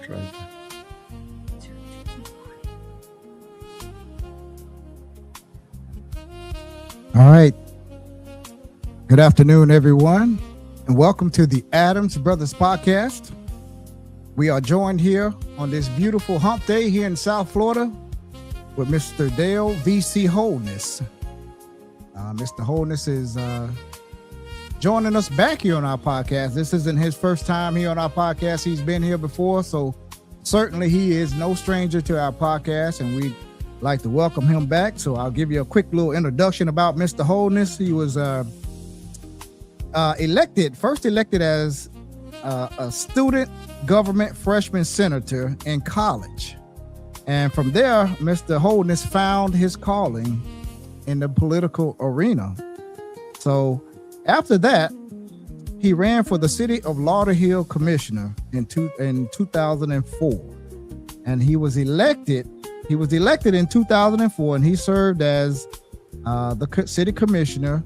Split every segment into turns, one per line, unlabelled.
try it.
All right. Good afternoon, everyone, and welcome to the Adams Brothers Podcast. We are joined here on this beautiful hump day here in South Florida with Mr. Dale V.C. Holness. Mr. Holness is joining us back here on our podcast. This isn't his first time here on our podcast. He's been here before, so certainly he is no stranger to our podcast, and we'd like to welcome him back. So I'll give you a quick little introduction about Mr. Holness. He was first elected as a student government freshman senator in college. And from there, Mr. Holness found his calling in the political arena. So after that, he ran for the City of Lauderhill Commissioner in 2004. And he was elected in 2004, and he served as the city commissioner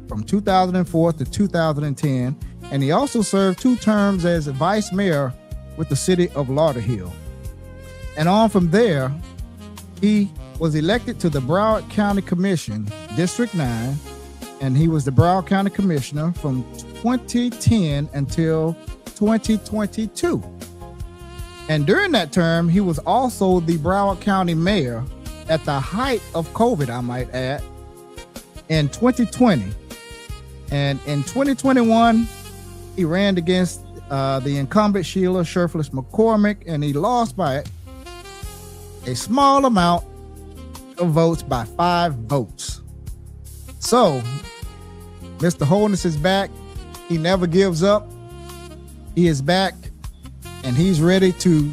from 2004 to 2010. And he also served 2 terms as a vice mayor with the City of Lauderhill. And on from there, he was elected to the Broward County Commission, District 9, and he was the Broward County Commissioner from 2010 until 2022. And during that term, he was also the Broward County Mayor at the height of COVID, I might add, in 2020. And in 2021, he ran against the incumbent Sheila Sherfless McCormick, and he lost by a small amount of votes, by 5 votes. So, Mr. Holness is back. He never gives up. He is back, and he's ready to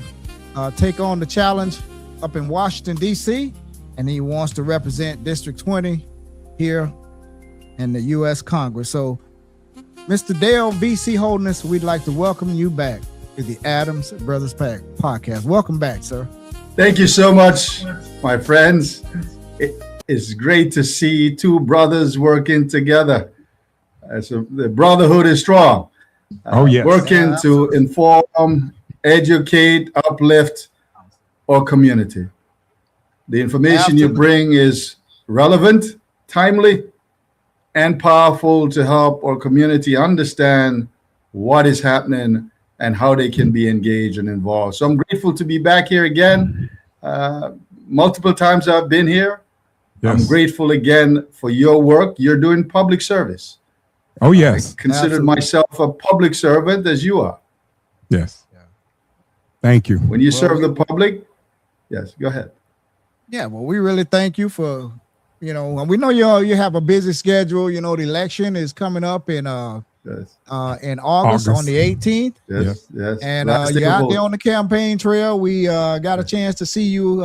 take on the challenge up in Washington, D.C., and he wants to represent District 20 here in the U.S. Congress. So, Mr. Dale V.C. Holness, we'd like to welcome you back to the Adams Brothers Podcast. Welcome back, sir.
Thank you so much, my friends. It is great to see 2 brothers working together. The brotherhood is strong.
Yes.
Working to inform, educate, uplift our community. The information you bring is relevant, timely, and powerful to help our community understand what is happening and how they can be engaged and involved. So I'm grateful to be back here again. Multiple times I've been here. Yes. I'm grateful again for your work. You're doing public service.
Oh, yes.
I consider myself a public servant as you are.
Yes. Thank you.
When you serve the public, yes, go ahead.
Yeah, well, we really thank you for, we know you have a busy schedule. The election is coming up in August on the 18th.
Yes.
And you're out there on the campaign trail. We got a chance to see you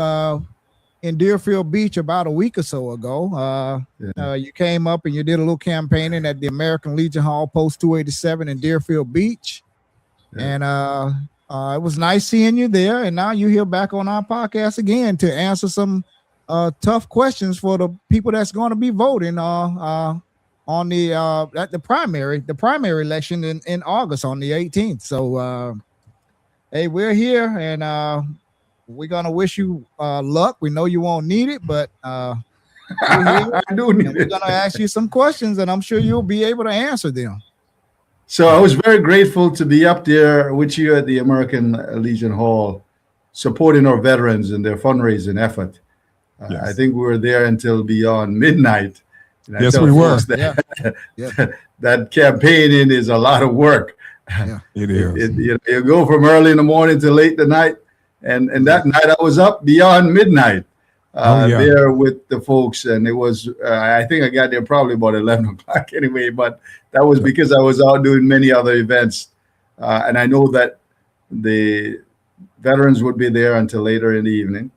in Deerfield Beach about a week or so ago. You came up and you did a little campaigning at the American Legion Hall, Post 287 in Deerfield Beach. And it was nice seeing you there. And now you're here back on our podcast again to answer some tough questions for the people that's going to be voting on the at the primary election in August on the 18th. So hey, we're here, and we're gonna wish you luck. We know you won't need it, but we're here.
I do need it.
We're gonna ask you some questions, and I'm sure you'll be able to answer them.
So I was very grateful to be up there with you at the American Legion Hall, supporting our veterans in their fundraising effort.
Yes.
I think we were there until beyond midnight.
Yes, we were.
That campaigning is a lot of work.
Yeah, it is.
You go from early in the morning to late at night, and that night I was up beyond midnight there with the folks, and it was I think I got there probably about 11 o'clock anyway, but that was because I was out doing many other events, and I know that the veterans would be there until later in the evening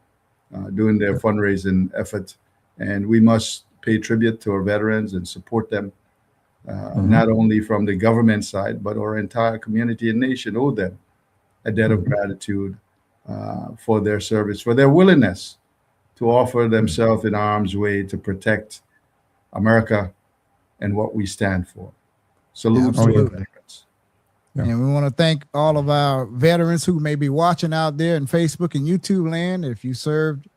doing their fundraising effort, and we must pay tribute to our veterans and support them, not only from the government side, but our entire community and nation owe them a debt of gratitude for their service, for their willingness to offer themselves in harm's way to protect America and what we stand for. Salute to our veterans.
Yeah.
And we want to thank all of our veterans who may be watching out there in Facebook and YouTube land. If you served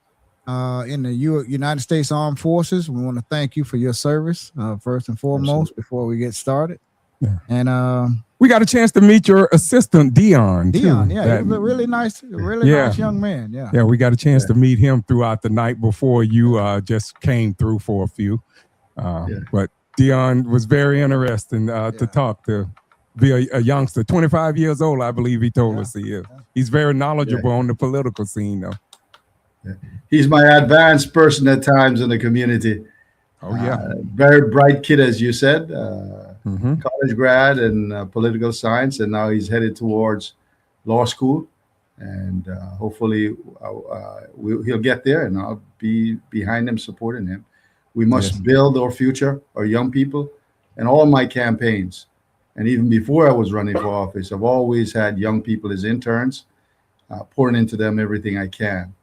in the United States Armed Forces, we want to thank you for your service, first and foremost, before we get started.
Yeah.
And
we got a chance to meet your assistant, Dion.
Dion,
too.
yeah, he was a really nice young man. Yeah.
Yeah, we got a chance to meet him throughout the night before you just came through for a few. But Dion was very interesting to talk to. Be a youngster, 25 years old, I believe he told us he is. He's very knowledgeable on the political scene, though.
Yeah. He's my advanced person at times in the community.
Oh, yeah.
Very bright kid, as you said. College grad in political science, and now he's headed towards law school. And hopefully he'll get there, and I'll be behind him, supporting him. We must build our future, our young people, and all my campaigns. And even before I was running for office, I've always had young people as interns, pouring into them everything I can.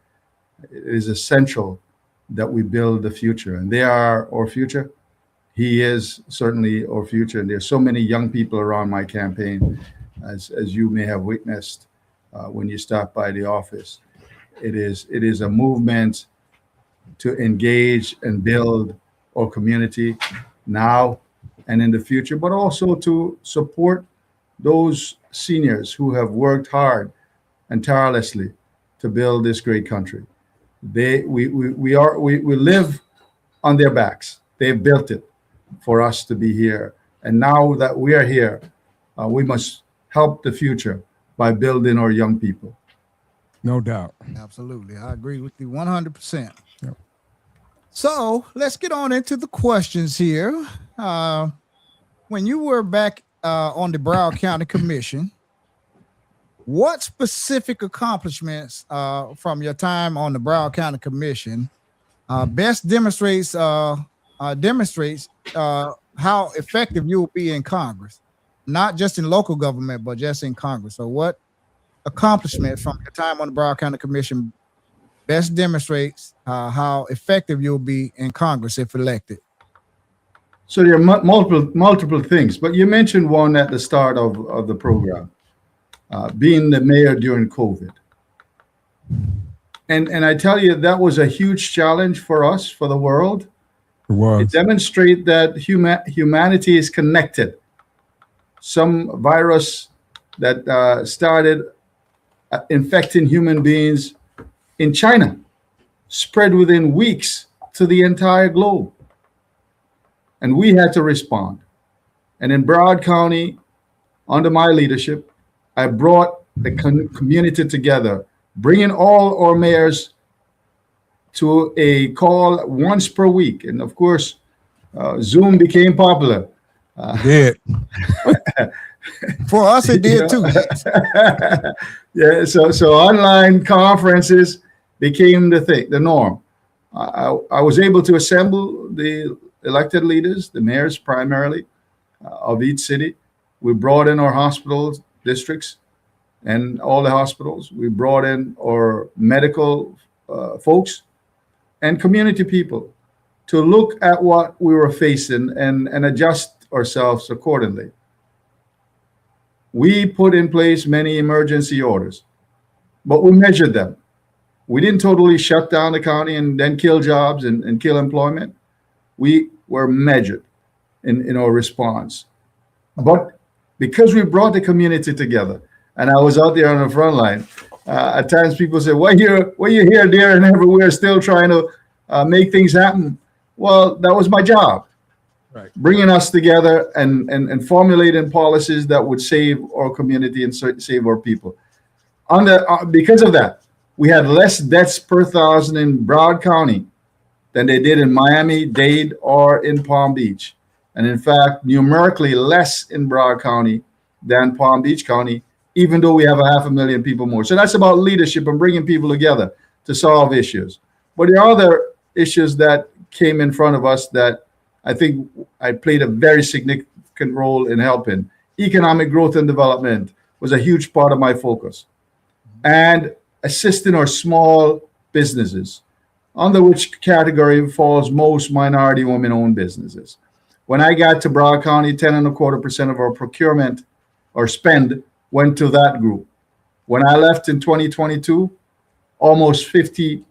It is essential that we build the future, and they are our future. He is certainly our future, and there's so many young people around my campaign, as you may have witnessed when you stop by the office. It is a movement to engage and build our community now and in the future, but also to support those seniors who have worked hard and tirelessly to build this great country. We live on their backs. They built it for us to be here. And now that we are here, we must help the future by building our young people.
No doubt.
Absolutely. I agree with you 100%. Yep. So let's get on into the questions here. When you were back on the Broward County Commission, what specific accomplishments from your time on the Broward County Commission best demonstrates how effective you will be in Congress, not just in local government, but just in Congress? So what accomplishment from your time on the Broward County Commission best demonstrates how effective you'll be in Congress if elected?
So there are multiple things, but you mentioned one at the start of the program, being the mayor during COVID. And I tell you, that was a huge challenge for us, for the world.
It was.
It demonstrates that humanity is connected. Some virus that started infecting human beings in China spread within weeks to the entire globe. And we had to respond. And in Broward County, under my leadership, I brought the community together, bringing all our mayors to a call once per week. And of course, Zoom became popular.
It did.
For us, it did too.
Yeah, so online conferences became the norm. I was able to assemble the elected leaders, the mayors primarily, of each city. We brought in our hospitals, districts, and all the hospitals. We brought in our medical folks and community people to look at what we were facing and adjust ourselves accordingly. We put in place many emergency orders, but we measured them. We didn't totally shut down the county and then kill jobs and kill employment. We were measured in our response. But because we brought the community together, and I was out there on the front line, at times people say, why you here, there, and everywhere still trying to make things happen? Well, that was my job. Right. Bringing us together and formulating policies that would save our community and save our people. Because of that, we had less deaths per thousand in Broward County than they did in Miami, Dade, or in Palm Beach. And in fact, numerically less in Broward County than Palm Beach County, even though we have 500,000 people more. So that's about leadership and bringing people together to solve issues. But there are other issues that came in front of us that I think I played a very significant role in helping. Economic growth and development was a huge part of my focus. And assisting our small businesses, under which category falls most minority women-owned businesses. When I got to Broward County, 10.25% of our procurement or spend went to that group. When I left in 2022, almost 50%,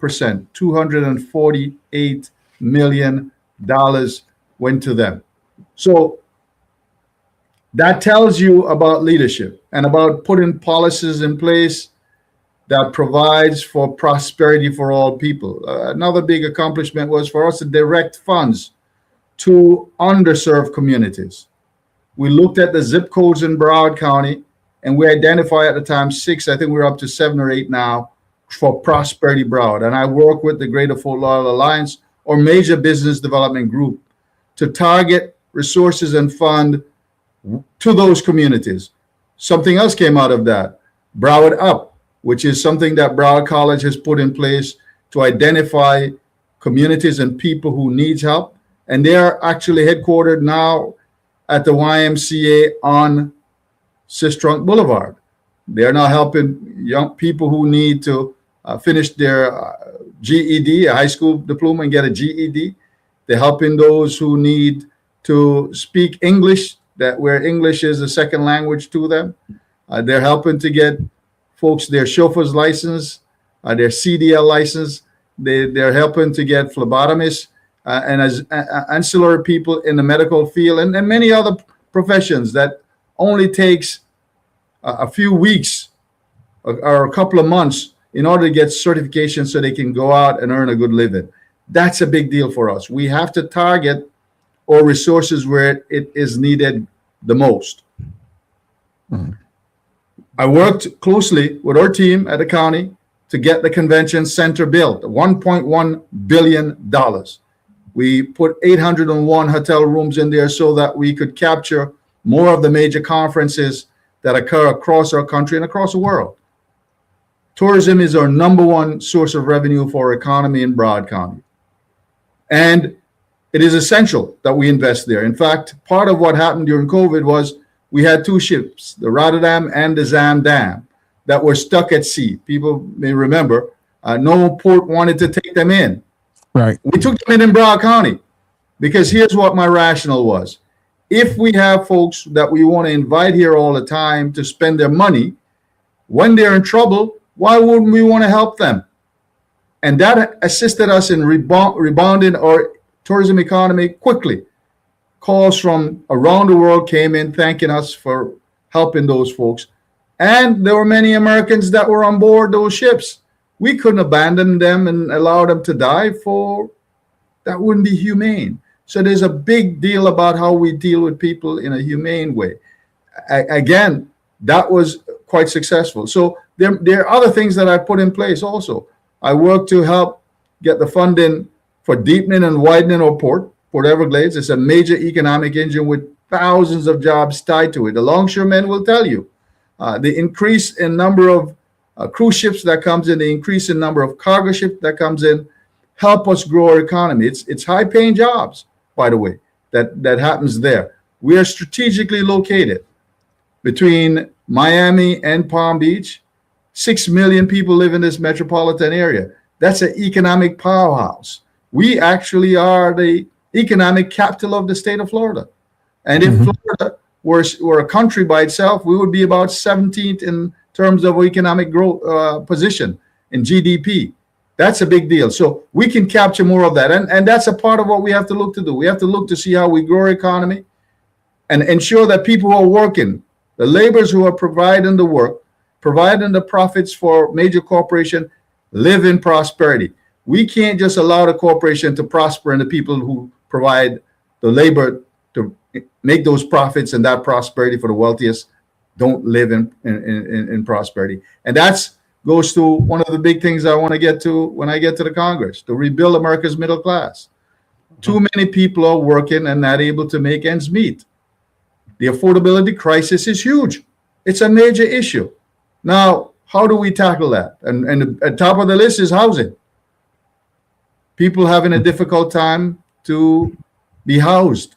$248 million went to them. So that tells you about leadership and about putting policies in place that provides for prosperity for all people. Another big accomplishment was for us to direct funds to underserved communities. We looked at the zip codes in Broward County, and we identified at the time 6, I think we're up to 7 or 8 now, for Prosperity Broward. And I work with the Greater Fort Lauderdale Alliance, or major business development group, to target resources and fund to those communities. Something else came out of that, Broward Up, which is something that Broward College has put in place to identify communities and people who need help. And they are actually headquartered now at the YMCA on Sistrunk Boulevard. They are now helping young people who need to finish their GED, a high school diploma, and get a GED. They're helping those who need to speak English, that where English is a second language to them. They're helping to get folks their chauffeur's license, their CDL license. They're helping to get phlebotomists and as ancillary people in the medical field and many other professions that only takes a few weeks or a couple of months in order to get certification so they can go out and earn a good living. That's a big deal for us. We have to target our resources where it is needed the most. Mm-hmm. I worked closely with our team at the county to get the convention center built, $1.1 billion. We put 801 hotel rooms in there so that we could capture more of the major conferences that occur across our country and across the world. Tourism is our #1 source of revenue for our economy in Broward County. And it is essential that we invest there. In fact, part of what happened during COVID was we had 2 ships, the Rotterdam and the Zaandam, that were stuck at sea. People may remember, no port wanted to take them in.
Right.
We took them in Broward County because here's what my rationale was. If we have folks that we want to invite here all the time to spend their money, when they're in trouble, why wouldn't we want to help them? And that assisted us in rebounding our tourism economy quickly. Calls from around the world came in thanking us for helping those folks. And there were many Americans that were on board those ships. We couldn't abandon them and allow them to die that wouldn't be humane. So there's a big deal about how we deal with people in a humane way. Again, that was quite successful. So there are other things that I put in place also. I work to help get the funding for deepening and widening our Port Everglades. It's a major economic engine with thousands of jobs tied to it. The longshoremen will tell you the increase in number of cruise ships that comes in, the increase in number of cargo ships that comes in, help us grow our economy. It's high-paying jobs, by the way, that happens there. We are strategically located between Miami and Palm Beach. 6 million people live in this metropolitan area. That's an economic powerhouse. We actually are the economic capital of the state of Florida. And if Florida were a country by itself, we would be about 17th in terms of economic growth position in GDP. That's a big deal. So we can capture more of that. And that's a part of what we have to look to do. We have to look to see how we grow our economy and ensure that people who are working, the laborers who are providing the work, providing the profits for major corporation, live in prosperity. We can't just allow the corporation to prosper and the people who provide the labor to make those profits and that prosperity for the wealthiest don't live in prosperity. And that's goes to one of the big things I want to get to when I get to the Congress, to rebuild America's middle class. Too many people are working and not able to make ends meet. The affordability crisis is huge. It's a major issue. Now, how do we tackle that? And at top of the list is housing. People having a difficult time to be housed.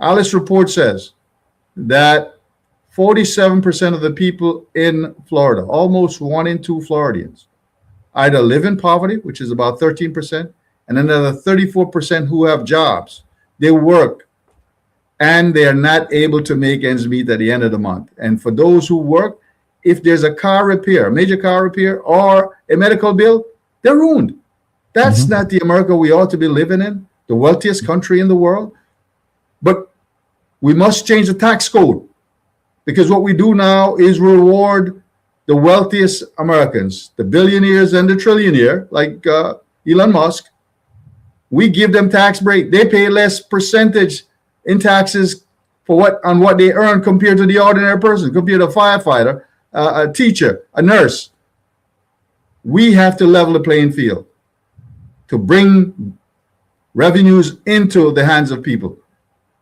Alice report says that 47% of the people in Florida, almost 1 in 2 Floridians, either live in poverty, which is about 13%, and another 34% who have jobs. They work and they are not able to make ends meet at the end of the month. And for those who work, if there's a car repair, a major car repair, or a medical bill, they're ruined. That's not the America we ought to be living in, the wealthiest country in the world. But we must change the tax code, because what we do now is reward the wealthiest Americans, the billionaires and the trillionaire, like Elon Musk. We give them tax break. They pay less percentage in taxes for what they earn compared to the ordinary person, compared to a firefighter, a teacher, a nurse. We have to level the playing field to bring revenues into the hands of people.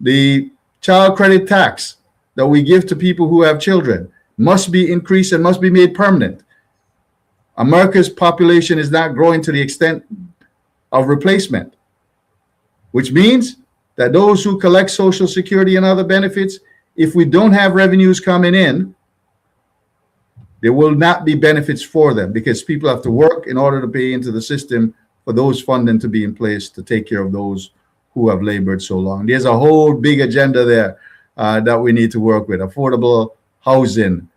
The child credit tax that we give to people who have children must be increased and must be made permanent. America's population is not growing to the extent of replacement, which means that those who collect Social Security and other benefits, if we don't have revenues coming in, there will not be benefits for them, because people have to work in order to pay into the system for those funding to be in place to take care of those who have labored so long. There's a whole big agenda there that we need to work with. Affordable housing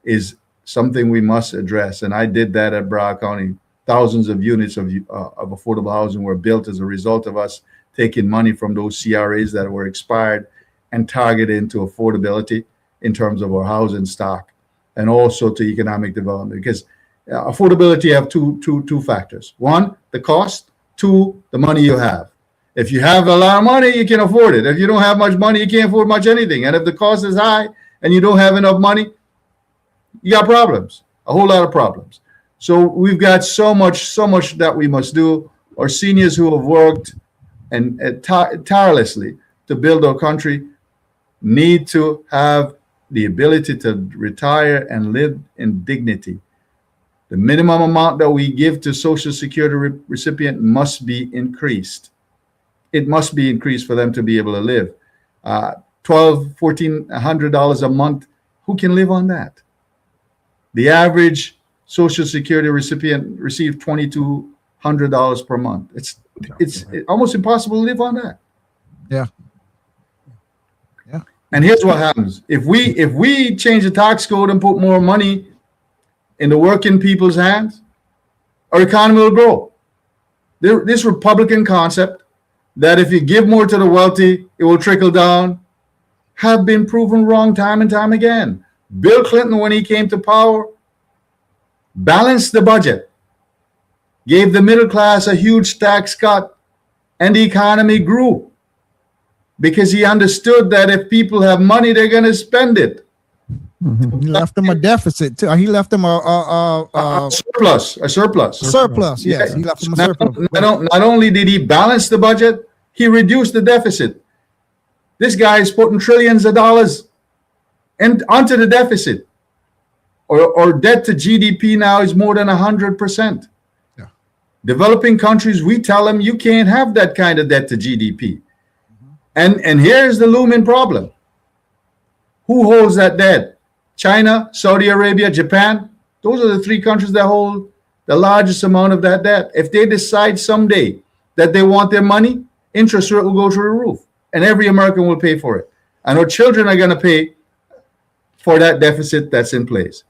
is something we must address, and I did that at Broward County. Thousands of units of affordable housing were built as a result of us taking money from those CRAs that were expired and targeted into affordability in terms of our housing stock, and also to economic development. Because affordability have two factors. One, the cost. Two, the money you have. If you have a lot of money, you can afford it. If you don't have much money, you can't afford much anything. And if the cost is high and you don't have enough money, you got problems, a whole lot of problems. So we've got so much that we must do. Our seniors who have worked and tirelessly to build our country need to have the ability to retire and live in dignity. The minimum amount that we give to Social Security recipient must be increased. It must be increased for them to be able to live. $1,200, $1,400 a month. Who can live on that? The average Social Security recipient received $2,200 per month. It's almost impossible to live on that.
Yeah.
And here's what happens. If we change the tax code and put more money in the working people's hands, our economy will grow. This Republican concept that if you give more to the wealthy, it will trickle down, have been proven wrong time and time again. Bill Clinton, when he came to power, balanced the budget, gave the middle class a huge tax cut, and the economy grew, because he understood that if people have money, they're going to spend it.
He left them a deficit too. He left them a
surplus. A surplus.
Yes, he left them a surplus.
Not only did he balance the budget, he reduced the deficit. This guy is putting trillions of dollars onto the deficit. Or debt to GDP now is more than 100%.
Yeah.
Developing countries, we tell them you can't have that kind of debt to GDP. And here's the looming problem. Who holds that debt? China, Saudi Arabia, Japan. Those are the three countries that hold the largest amount of that debt. If they decide someday that they want their money, interest rate will go through the roof, and every American will pay for it. And our children are going to pay for that deficit that's in place.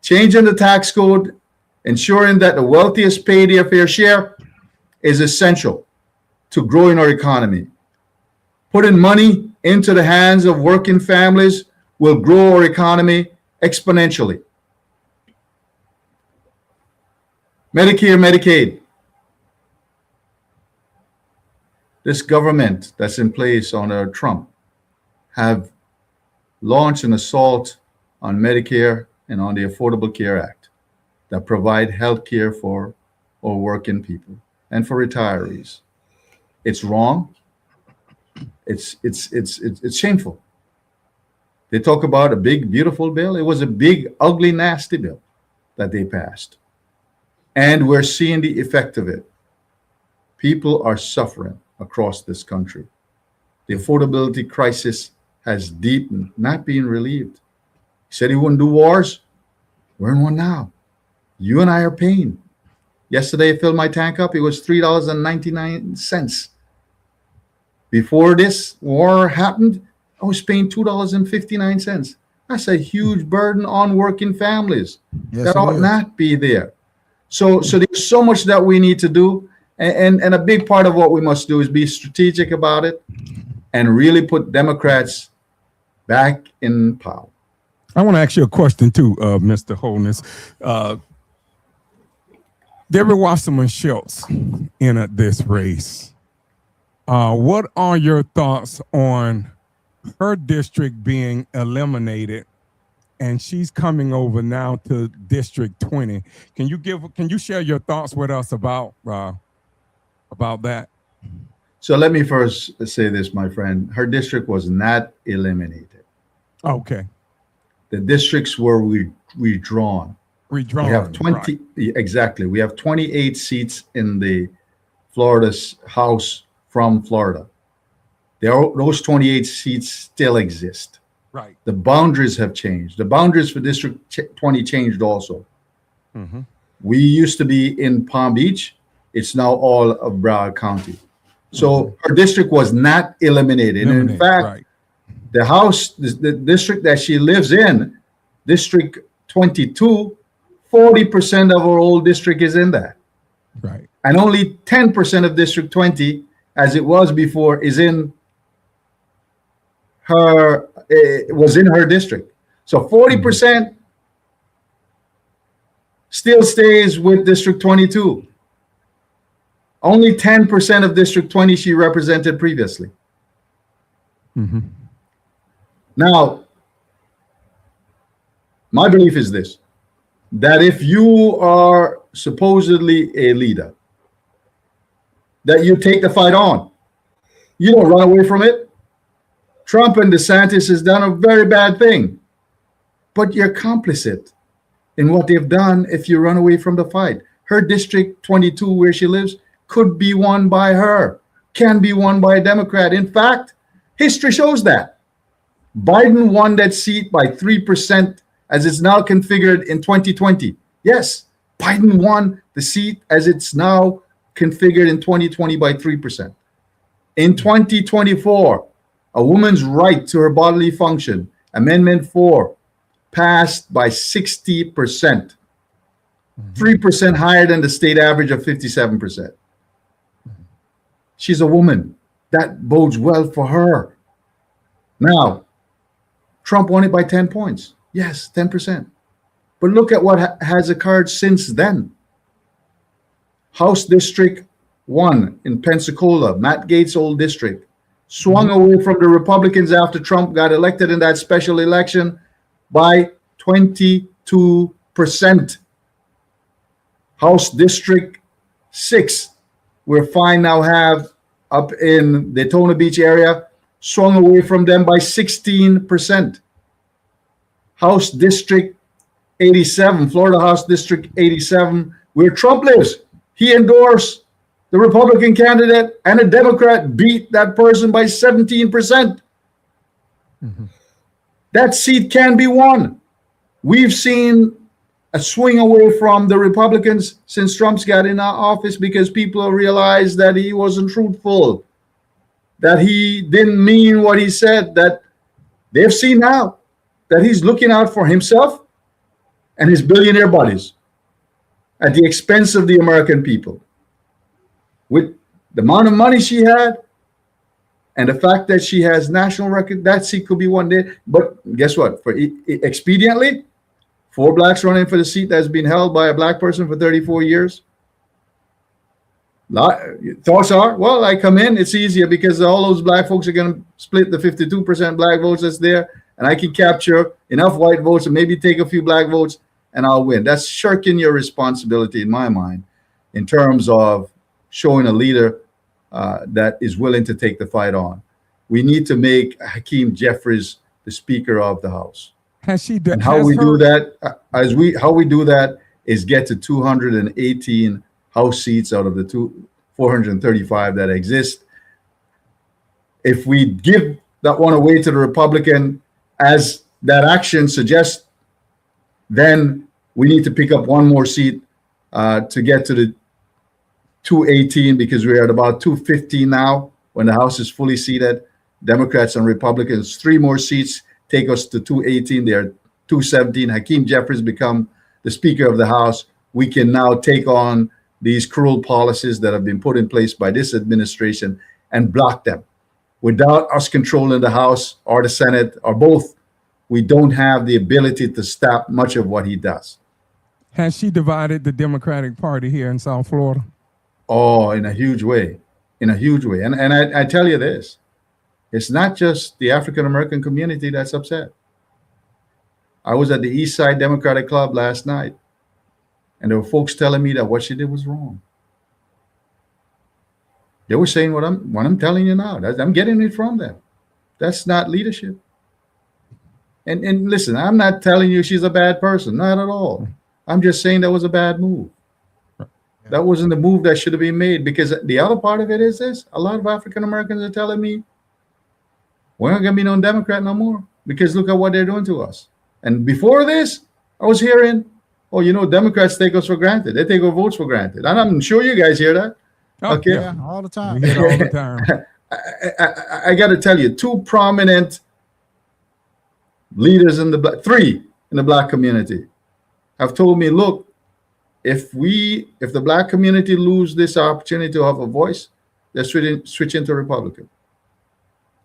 Changing the tax code, ensuring that the wealthiest pay their fair share, is essential to growing our economy. Putting money into the hands of working families will grow our economy exponentially. Medicare, Medicaid. This government that's in place under Trump have launched an assault on Medicare and on the Affordable Care Act that provide health care for our working people and for retirees. It's wrong. It's shameful. They talk about a big, beautiful bill. It was a big, ugly, nasty bill that they passed. And we're seeing the effect of it. People are suffering across this country. The affordability crisis has deepened, not being relieved. He said he wouldn't do wars. We're in one now. You and I are paying. Yesterday, I filled my tank up. It was $3.99. before this war happened, I was paying $2.59. That's a huge burden on working families.
Yes,
That
it
ought
is.
not be there. So there's so much that we need to do. And a big part of what we must do is be strategic about it and really put Democrats back in power.
I want to ask you a question too, Mr. Holness. Deborah Wasserman Schultz entered this race. What are your thoughts on her district being eliminated, and she's coming over now to District 20? Can you share your thoughts with us about that?
So let me first say this, my friend. Her district was not eliminated.
Okay.
The districts were redrawn. We have 20, right. Exactly. We have 28 seats in the Florida House from Florida. Those 28 seats still exist.
Right.
The boundaries have changed. The boundaries for District 20 changed also.
Mm-hmm.
We used to be in Palm Beach. It's now all of Broward County. So her district was not eliminated. And in fact,
right.
the house, the district that she lives in, District 22, 40% of our old district is in that.
Right.
And only 10% of District 20, as it was before, is in her, was in her district. So 40% still stays with District 22. Only 10% of District 20 she represented previously.
Mm-hmm.
Now, my belief is this, that if you are supposedly a leader, that you take the fight on. You don't run away from it. Trump and DeSantis has done a very bad thing, but you're complicit in what they've done if you run away from the fight. Her District 22, where she lives, could be won by her, can be won by a Democrat. In fact, history shows that. Biden won that seat by 3% as it's now configured in 2020. Yes, Biden won the seat as it's now configured in 2020 by 3%. In 2024, a woman's right to her bodily function, Amendment 4, passed by 60%, 3% higher than the state average of 57%. She's a woman. That bodes well for her. Now, Trump won it by 10 points. Yes, 10%. But look at what has occurred since then. House District 1 in Pensacola, Matt Gaetz' old district, swung away from the Republicans after Trump got elected in that special election by 22%. House District 6, we're fine now have up in Daytona Beach area, swung away from them by 16%. House District 87, Florida House District 87, where Trump lives, he endorsed the Republican candidate, and a Democrat beat that person by 17%. That seat can be won. We've seen a swing away from the Republicans since Trump's got in office because people realized that he wasn't truthful, that he didn't mean what he said, that they've seen now that he's looking out for himself and his billionaire buddies at the expense of the American people. With the amount of money she had and the fact that she has national record, that seat could be one day. But guess what? For expediently, 4 blacks running for the seat that's been held by a black person for 34 years. Thoughts are, well, I come in, it's easier because all those black folks are going to split the 52% black votes that's there, and I can capture enough white votes and maybe take a few black votes and I'll win. That's shirking your responsibility in my mind in terms of showing a leader that is willing to take the fight on. We need to make Hakeem Jeffries the Speaker of the House.
Has she done?
And how we do that is get to 218 House seats out of the 435 that exist. If we give that one away to the Republican, as that action suggests, then we need to pick up one more seat to get to the 218 because we're at about 215 now. when the House is fully seated, Democrats and Republicans, 3 more seats take us to 218. They're 217. Hakeem Jeffries become the Speaker of the House. We can now take on these cruel policies that have been put in place by this administration and block them. Without us controlling the House or the Senate or both, we don't have the ability to stop much of what he does.
Has she divided the Democratic Party here in South Florida?
Oh, in a huge way, in a huge way. And I tell you this, it's not just the African-American community that's upset. I was at the East Side Democratic Club last night, and there were folks telling me that what she did was wrong. They were saying what I'm telling you now. I'm getting it from them. That's not leadership. And listen, I'm not telling you she's a bad person, not at all. I'm just saying that was a bad move. That wasn't the move that should have been made, because the other part of it is this: a lot of African Americans are telling me we're not going to be no Democrat no more, because look at what they're doing to us. And before this, I was hearing, oh, you know, Democrats take us for granted. They take our votes for granted. And I'm sure you guys hear that.
Oh,
okay.
Yeah, all the time.
We hear it all the time.
I got to tell you, 2 prominent leaders in the 3 in the Black community have told me, look, if the Black community lose this opportunity to have a voice, they're switch into Republican.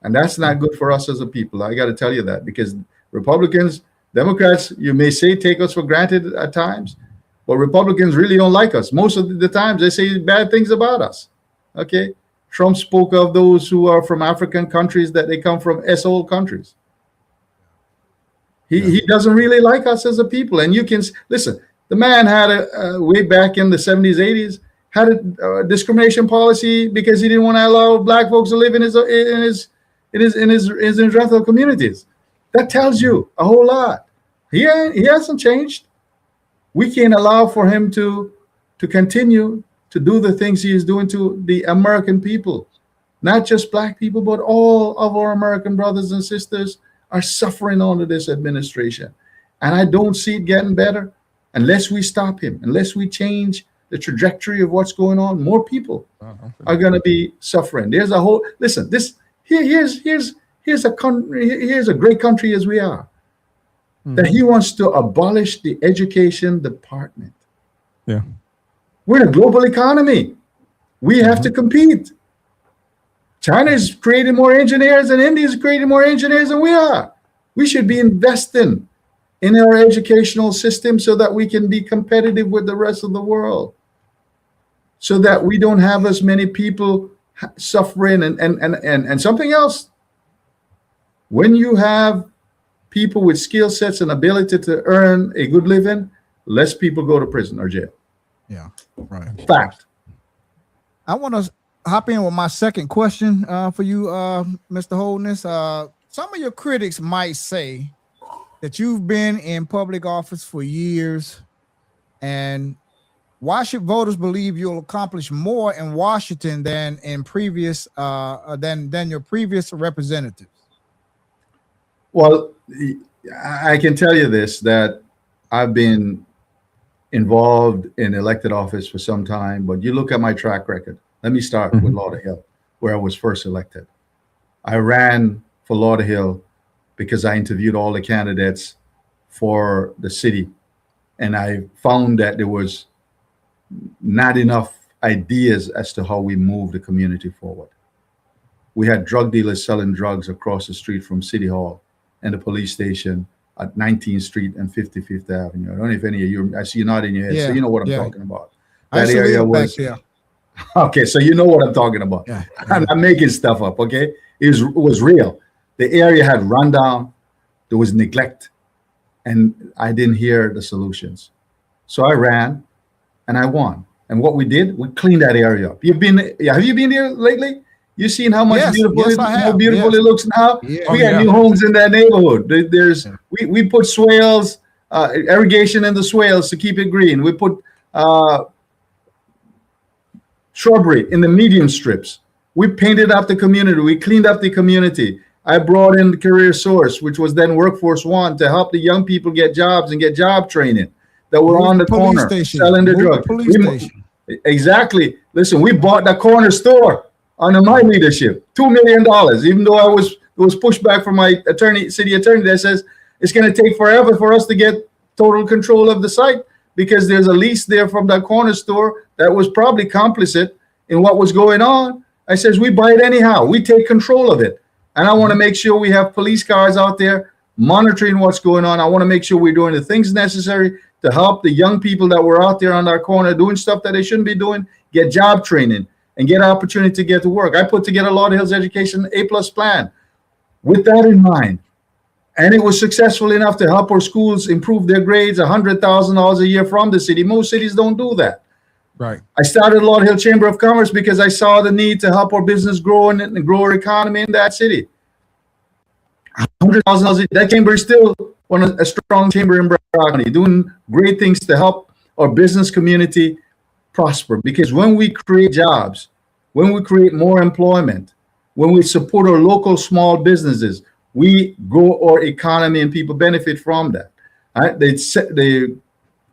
And that's not good for us as a people. I got to tell you that, because Republicans, Democrats, you may say, take us for granted at times, but Republicans really don't like us. Most of the times they say bad things about us. Okay. Trump spoke of those who are from African countries that they come from S-hole countries. He doesn't really like us as a people. And you can listen, the man had way back in the 70s, 80s, had a discrimination policy because he didn't want to allow Black folks to live in his rental communities. That tells you a whole lot. He hasn't changed. We can't allow for him to continue to do the things he is doing to the American people. Not just Black people, but all of our American brothers and sisters are suffering under this administration. And I don't see it getting better unless we stop him, unless we change the trajectory of what's going on. More people are going to be suffering. There's a whole, listen, here's a great country as we are, that he wants to abolish the education department.
Yeah.
We're in a global economy. We have to compete. China is creating more engineers, and India is creating more engineers than we are. We should be investing in our educational system so that we can be competitive with the rest of the world, so that we don't have as many people suffering. And something else, when you have people with skill sets and ability to earn a good living, less people go to prison or jail.
Yeah, right.
Fact.
I want to hop in with my second question for you, Mr. Holness. Some of your critics might say that you've been in public office for years, and why should voters believe you'll accomplish more in Washington than in previous than your previous representatives?
Well, I can tell you this, that I've been involved in elected office for some time, but you look at my track record. Let me start with Lauderhill, where I was first elected. I ran for Lauderhill because I interviewed all the candidates for the city, and I found that there was not enough ideas as to how we move the community forward. We had drug dealers selling drugs across the street from City Hall and the police station at 19th Street and 55th Avenue. I don't know if any of you, I see you nodding your head, so you know what I'm talking about. That area was, okay, so you know what I'm talking about. Yeah. I'm not making stuff up, okay? It was real. The area had run down, there was neglect, and I didn't hear the solutions. So I ran and I won. And what we did, we cleaned that area up. Have you been there lately? You've seen how much how beautiful it looks now? Yeah. We got new homes in that neighborhood. We put swales, irrigation in the swales to keep it green. We put shrubbery in the medium strips. We painted up the community. We cleaned up the community. I brought in the Career Source, which was then Workforce One, to help the young people get jobs and get job training that were on the corner selling the drugs. Exactly. Listen, we bought the corner store under my leadership, $2 million, even though it was pushed back from my city attorney that says it's going to take forever for us to get total control of the site because there's a lease there from that corner store that was probably complicit in what was going on. I says, we buy it anyhow. We take control of it. And I want to make sure we have police cars out there monitoring what's going on. I want to make sure we're doing the things necessary to help the young people that were out there on our corner doing stuff that they shouldn't be doing, get job training and get opportunity to get to work. I put together Lauderhill's Education A+ plan with that in mind. And it was successful enough to help our schools improve their grades, $100,000 a year from the city. Most cities don't do that.
Right.
I started Lauderhill Chamber of Commerce because I saw the need to help our business grow and grow our economy in that city. $100,000. That chamber is still a strong chamber in Broward County, doing great things to help our business community prosper. Because when we create jobs, when we create more employment, when we support our local small businesses, we grow our economy and people benefit from that. Right? The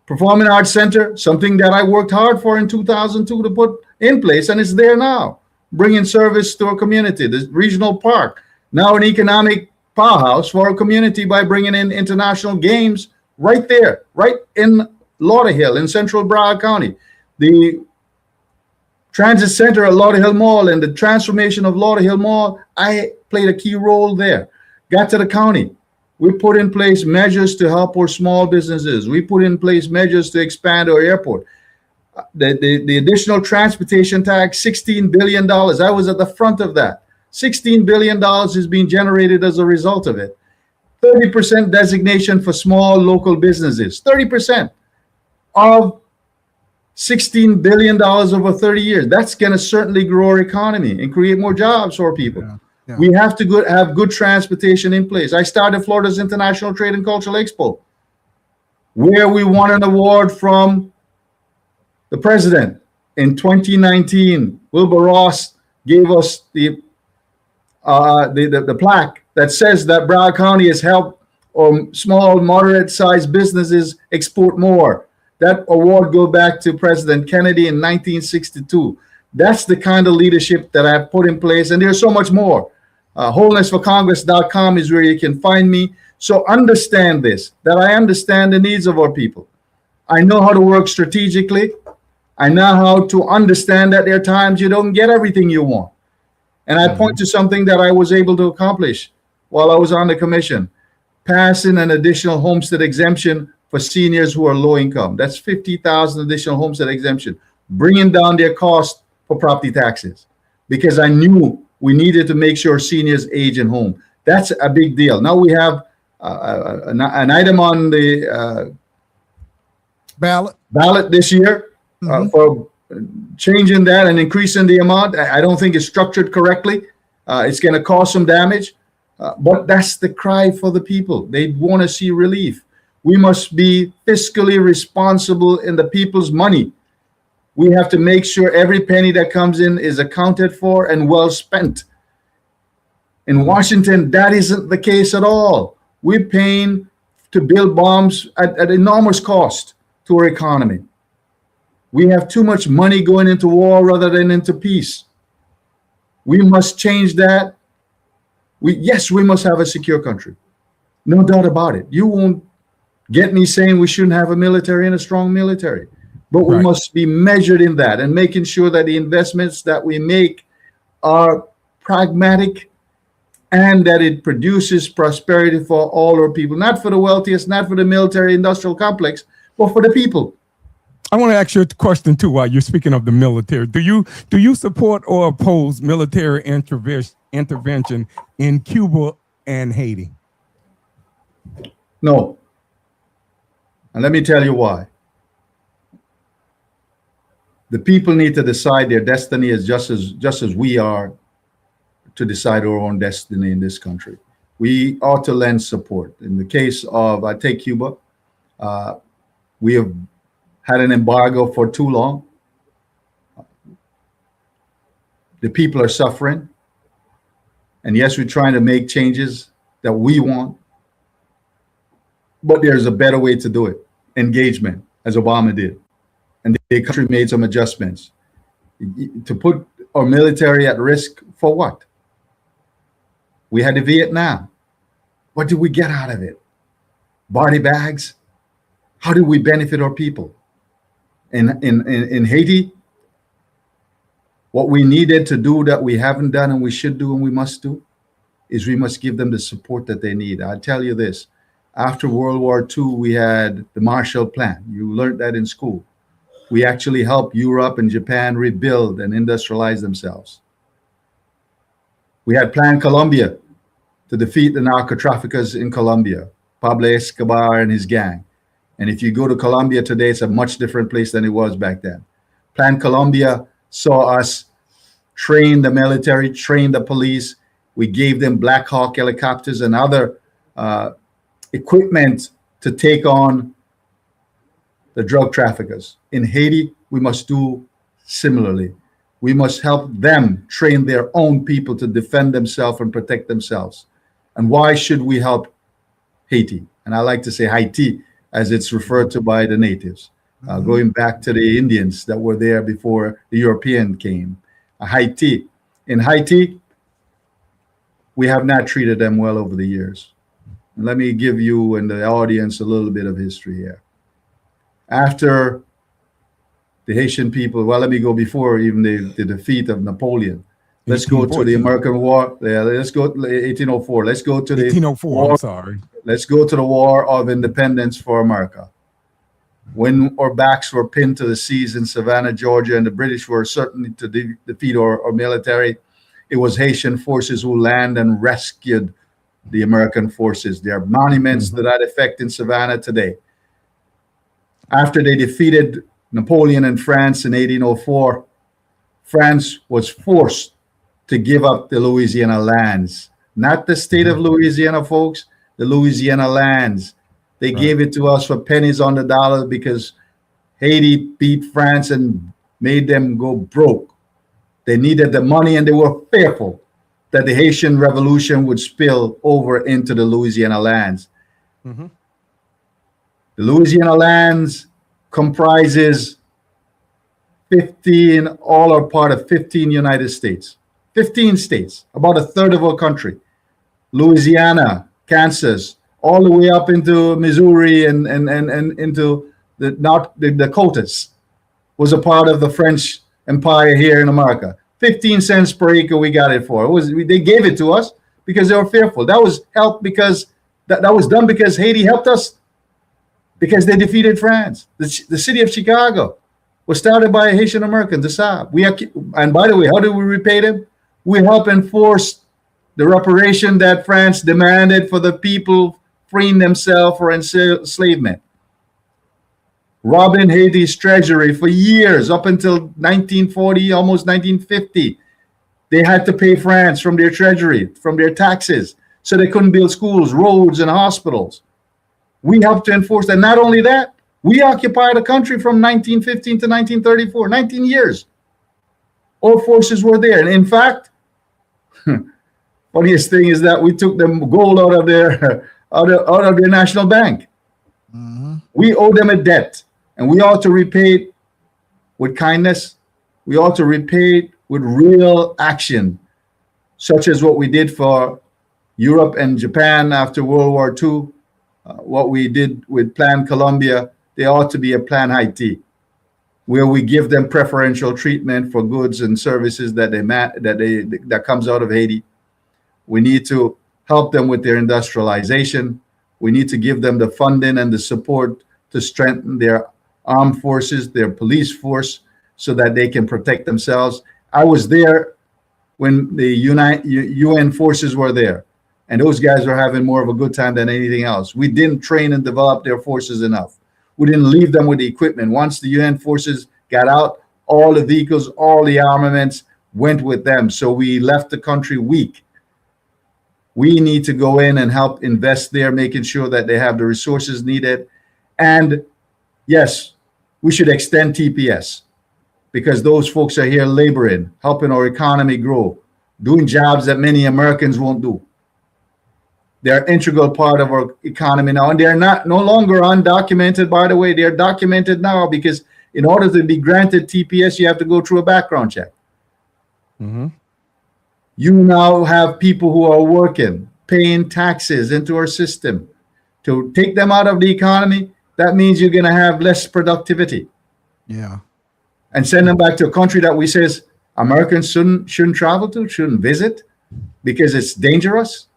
Performing Arts Center, something that I worked hard for in 2002 to put in place, and it's there now, bringing service to our community. The regional park, now an economic powerhouse for our community by bringing in international games right there, right in Lauderhill, in central Broward County. The transit center at Lauderhill Mall and the transformation of Lauderhill Mall, I played a key role there. Got to the county. We put in place measures to help our small businesses. We put in place measures to expand our airport. The additional transportation tax, $16 billion. I was at the front of that. $16 billion is being generated as a result of it. 30% designation for small local businesses. 30% of $16 billion over 30 years. That's going to certainly grow our economy and create more jobs for people. Yeah. Yeah. We have to have good transportation in place. I started Florida's International Trade and Cultural Expo, where we won an award from the president in 2019. Wilbur Ross gave us the plaque that says that Broward County has helped small, moderate-sized businesses export more. That award goes back to President Kennedy in 1962. That's the kind of leadership that I've put in place, and there's so much more. Holnessforcongress.com is where you can find me. So understand this, that I understand the needs of our people. I know how to work strategically. I know how to understand that there are times you don't get everything you want. And I point to something that I was able to accomplish while I was on the commission, passing an additional homestead exemption for seniors who are low income. That's 50,000 additional homestead exemption, bringing down their cost for property taxes, because I knew we needed to make sure seniors age in home. That's a big deal. Now we have an item on the ballot this year for changing that and increasing the amount. I don't think it's structured correctly. It's going to cause some damage, but that's the cry for the people. They want to see relief. We must be fiscally responsible in the people's money. We have to make sure every penny that comes in is accounted for and well spent. In Washington, that isn't the case at all. We're paying to build bombs at enormous cost to our economy. We have too much money going into war rather than into peace. We must change that. Yes, we must have a secure country. No doubt about it. You won't get me saying we shouldn't have a military and a strong military. But we must be measured in that and making sure that the investments that we make are pragmatic and that it produces prosperity for all our people, not for the wealthiest, not for the military industrial complex, but for the people.
I want to ask you a question too while you're speaking of the military. Do you support or oppose military intervention in Cuba and Haiti?
No. And let me tell you why. The people need to decide their destiny as just as we are to decide our own destiny in this country. We ought to lend support. In the case of, I take Cuba, we have had an embargo for too long. The people are suffering. And yes, we're trying to make changes that we want, but there's a better way to do it. Engagement, as Obama did. And the country made some adjustments. To put our military at risk for what? We had the Vietnam. What did we get out of it? Body bags? How did we benefit our people? In Haiti, what we needed to do that we haven't done and we should do and we must do is we must give them the support that they need. I'll tell you this. After World War II, we had the Marshall Plan. You learned that in school. We actually helped Europe and Japan rebuild and industrialize themselves. We had Plan Colombia to defeat the narco traffickers in Colombia, Pablo Escobar and his gang. And if you go to Colombia today, it's a much different place than it was back then. Plan Colombia saw us train the military, train the police. We gave them Black Hawk helicopters and other equipment to take on the drug traffickers. In Haiti, we must do similarly. We must help them train their own people to defend themselves and protect themselves. And why should we help Haiti? And I like to say Haiti, as it's referred to by the natives, going back to the Indians that were there before the European came. Haiti. In Haiti, we have not treated them well over the years. And let me give you and the audience a little bit of history here. After the Haitian people, well, let me go before even the defeat of Napoleon. Let's go to the American War. Yeah, let's go 1804. Let's go to the
1804.
war.
I'm sorry.
Let's go to the War of Independence for America. When our backs were pinned to the seas in Savannah, Georgia, and the British were certain to defeat our military, it was Haitian forces who landed and rescued the American forces. There are monuments to that effect in Savannah today. After they defeated Napoleon in France in 1804, France was forced to give up the Louisiana lands. Not the state of Louisiana, folks, the Louisiana lands. They gave it to us for pennies on the dollar because Haiti beat France and made them go broke. They needed the money and they were fearful that the Haitian Revolution would spill over into the Louisiana lands. The Louisiana lands comprises 15, all are part of 15 United States. 15 states, about a third of our country. Louisiana, Kansas, all the way up into Missouri and into the Dakotas was a part of the French Empire here in America. 15 cents per acre we got it for. They gave it to us because they were fearful. That was helped because that was done because Haiti helped us because they defeated France. The city of Chicago was started by a Haitian American, the Saab. And by the way, how did we repay them? We helped enforce the reparation that France demanded for the people freeing themselves for enslavement. Robbing Haiti's treasury for years, up until 1940, almost 1950. They had to pay France from their treasury, from their taxes, so they couldn't build schools, roads, and hospitals. We helped to enforce that. Not only that, we occupied the country from 1915 to 1934, 19 years. Our forces were there. And in fact, funniest thing is that we took them gold out of their national bank. We owe them a debt, and we ought to repay it with kindness. We ought to repay it with real action, such as what we did for Europe and Japan after World War II, what we did with Plan Colombia. There ought to be a Plan Haiti, where we give them preferential treatment for goods and services that comes out of Haiti. We need to help them with their industrialization. We need to give them the funding and the support to strengthen their armed forces, their police force, so that they can protect themselves. I was there when the UN forces were there, and those guys were having more of a good time than anything else. We didn't train and develop their forces enough. We didn't leave them with the equipment. Once the UN forces got out, all the vehicles, all the armaments went with them. So we left the country weak. We need to go in and help invest there, making sure that they have the resources needed. And yes, we should extend TPS because those folks are here laboring, helping our economy grow, doing jobs that many Americans won't do. They're an integral part of our economy now, and they're no longer undocumented, by the way. They're documented now because in order to be granted TPS, you have to go through a background check.
Mm-hmm.
You now have people who are working, paying taxes into our system. To take them out of the economy, that means you're going to have less productivity.
Yeah.
And send them back to a country that we says Americans shouldn't travel to, shouldn't visit because it's dangerous.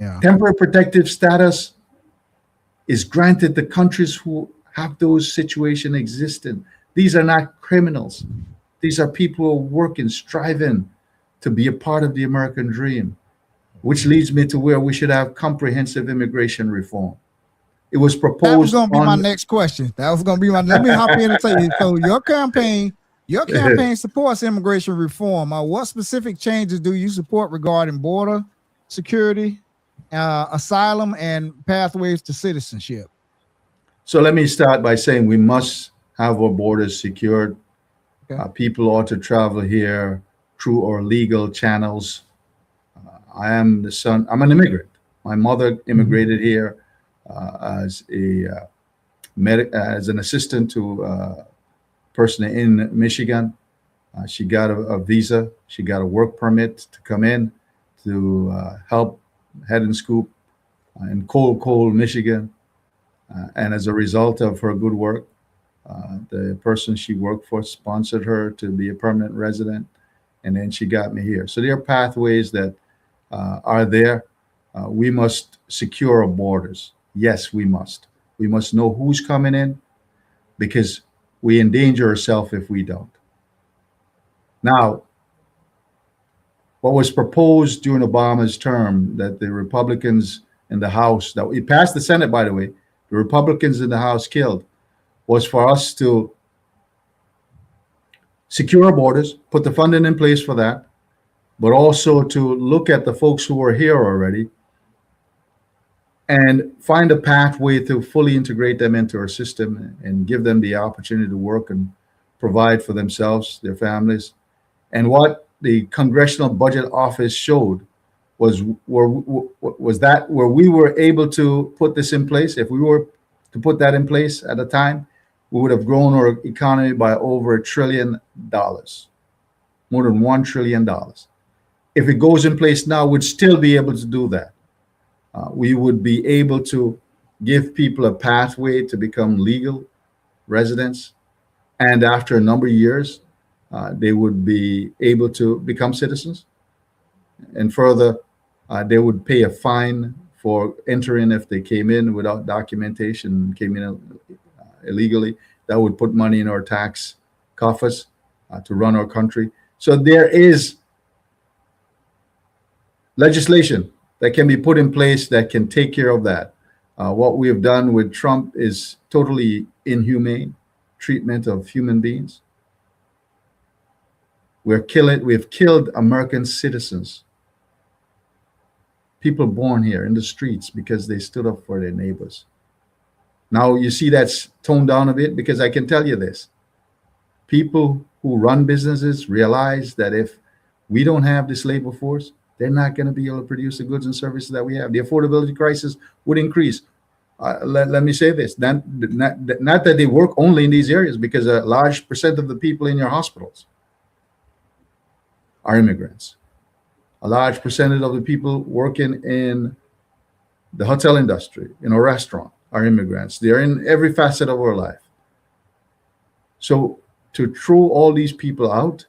Yeah.
Temporary protective status is granted to countries who have those situations existing. These are not criminals. These are people who are working, striving to be a part of the American dream, which leads me to where we should have comprehensive immigration reform. It was proposed.
That was going to be my next question. That was going to be my. Let me hop in and tell you. So your campaign supports immigration reform. What specific changes do you support regarding border security, asylum, and pathways to citizenship?
So let me start by saying we must have our borders secured. Okay. People ought to travel here through our legal channels. I'm an immigrant. My mother immigrated here as an assistant to a person in Michigan. She got a visa. She got a work permit to come in to help Head and Scoop in cold Michigan. And as a result of her good work, the person she worked for sponsored her to be a permanent resident. And then she got me here. So there are pathways that are there. We must secure our borders. Yes, we must. We must know who's coming in because we endanger ourselves if we don't. Now, what was proposed during Obama's term that the Republicans in the House, that it passed the Senate, by the way, the Republicans in the House killed, was for us to secure our borders, put the funding in place for that, but also to look at the folks who are here already and find a pathway to fully integrate them into our system and give them the opportunity to work and provide for themselves, their families. And what the Congressional Budget Office showed was where we were able to put this in place. If we were to put that in place at a time, we would have grown our economy by over $1 trillion, more than $1 trillion. If it goes in place now, we'd still be able to do that. We would be able to give people a pathway to become legal residents. And after a number of years, they would be able to become citizens. And further, they would pay a fine for entering if they came in without documentation, came in illegally. That would put money in our tax coffers to run our country. So there is legislation that can be put in place that can take care of that. What we have done with Trump is totally inhumane treatment of human beings. We've killed American citizens, people born here in the streets because they stood up for their neighbors. Now you see that's toned down a bit because I can tell you this. People who run businesses realize that if we don't have this labor force, they're not going to be able to produce the goods and services that we have. The affordability crisis would increase. Let me say this, not that they work only in these areas, because a large percent of the people in your hospitals are immigrants. A large percentage of the people working in the hotel industry, in a restaurant, are immigrants. They're in every facet of our life. So to throw all these people out,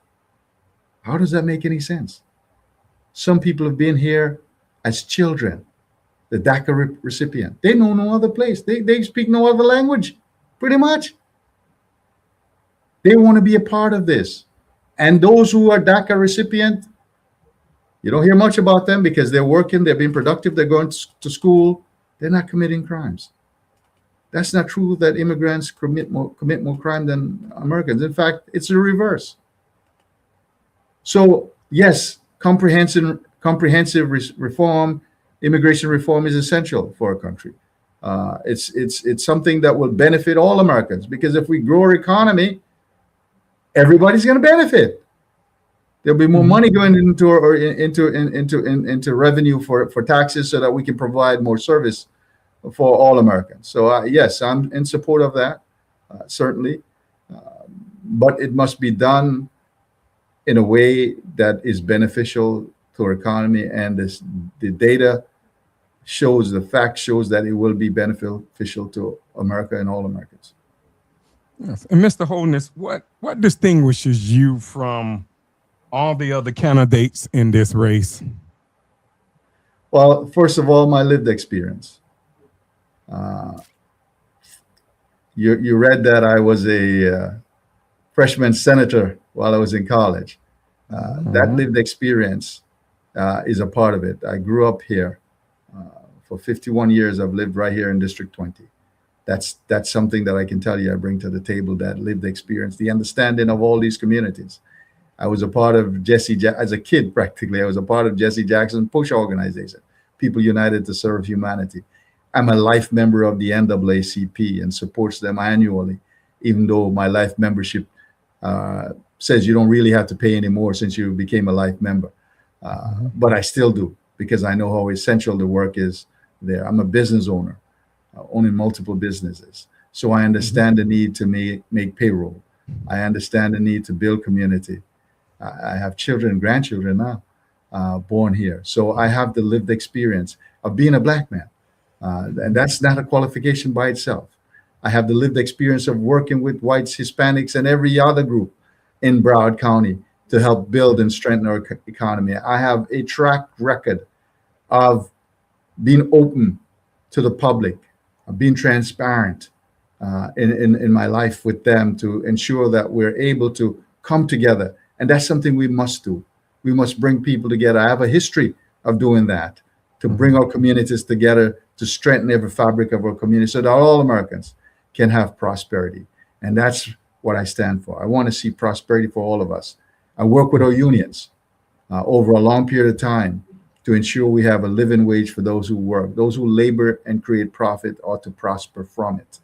how does that make any sense? Some people have been here as children, the DACA recipient. They know no other place. They speak no other language, pretty much. They want to be a part of this. And those who are DACA recipient, you don't hear much about them because they're working, they're being productive, they're going to school, they're not committing crimes. That's not true that immigrants commit more crime than Americans. In fact, it's the reverse. So yes, comprehensive reform, immigration reform is essential for our country. It's something that will benefit all Americans, because if we grow our economy, everybody's going to benefit. There'll be more money going into revenue for taxes, so that we can provide more service for all Americans. So yes, I'm in support of that, certainly, but it must be done in a way that is beneficial to our economy, and the data shows, the fact shows that it will be beneficial to America and all Americans.
Yes. And Mr. Holness, what distinguishes you from all the other candidates in this race?
Well, first of all, my lived experience. You read that I was a freshman senator while I was in college. That lived experience is a part of it. I grew up here. For 51 years, I've lived right here in District 20. That's something that I can tell you I bring to the table, that lived experience, the understanding of all these communities. I was a part of as a kid, practically, I was a part of Jesse Jackson's push organization, People United to Serve Humanity. I'm a life member of the NAACP and supports them annually, even though my life membership says you don't really have to pay anymore since you became a life member. But I still do, because I know how essential the work is there. I'm a business owner, owning multiple businesses. So I understand the need to make payroll. I understand the need to build community. I have children and grandchildren now born here. So I have the lived experience of being a Black man. And that's not a qualification by itself. I have the lived experience of working with whites, Hispanics, and every other group in Broward County to help build and strengthen our economy. I have a track record of being open to the public, of being transparent in my life with them to ensure that we're able to come together. And that's something we must do. We must bring people together. I have a history of doing that, to bring our communities together, to strengthen every fabric of our community so that all Americans can have prosperity. And that's what I stand for. I want to see prosperity for all of us. I work with our unions over a long period of time to ensure we have a living wage for those who work. Those who labor and create profit ought to prosper from it.